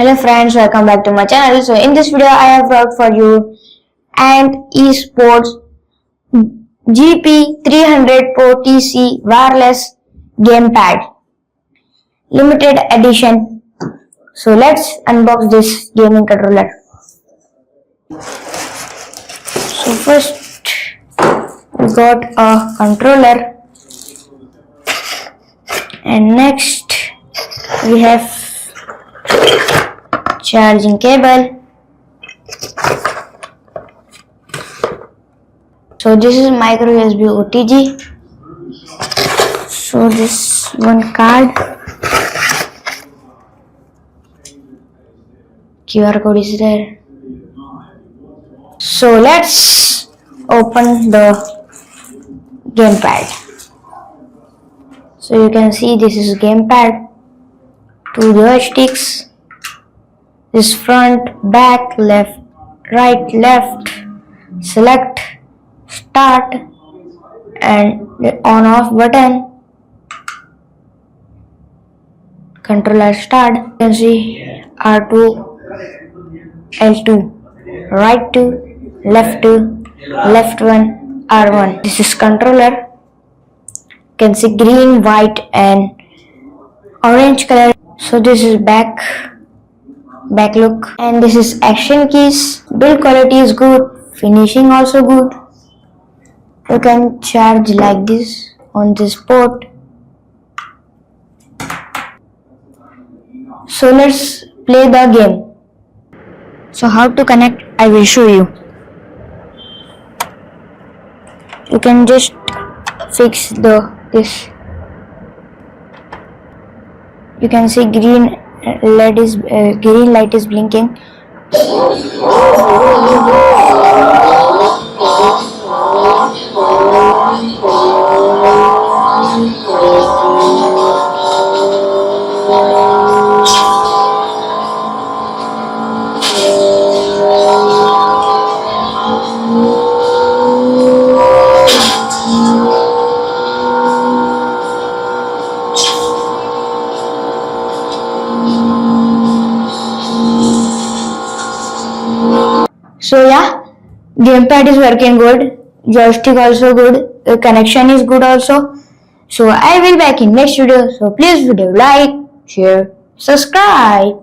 Hello friends, welcome back to my channel. So in this video I have brought for you and esports GP300 Pro TC wireless gamepad limited edition. So let's unbox this gaming controller. So first we got a controller, and next we have charging cable. So this is micro USB OTG. So this one card, QR code is there. So let's open the gamepad. So you can see this is gamepad, two joysticks. This front, back, left, right, left, select, start, and the on off button. Controller start. You can see R2, L2, right 2, left 2, left 1, R1. This is controller. You can see green, white, and orange color. So this is back look, and this is action keys. Build quality is good, finishing also good. You can charge like this on this port. So let's play the game. So how to connect, I will show you. You can just fix this. You can see green light is blinking. So yeah, gamepad is working good, joystick also good, the connection is good also. So I will back in next video. So please video like, share, subscribe.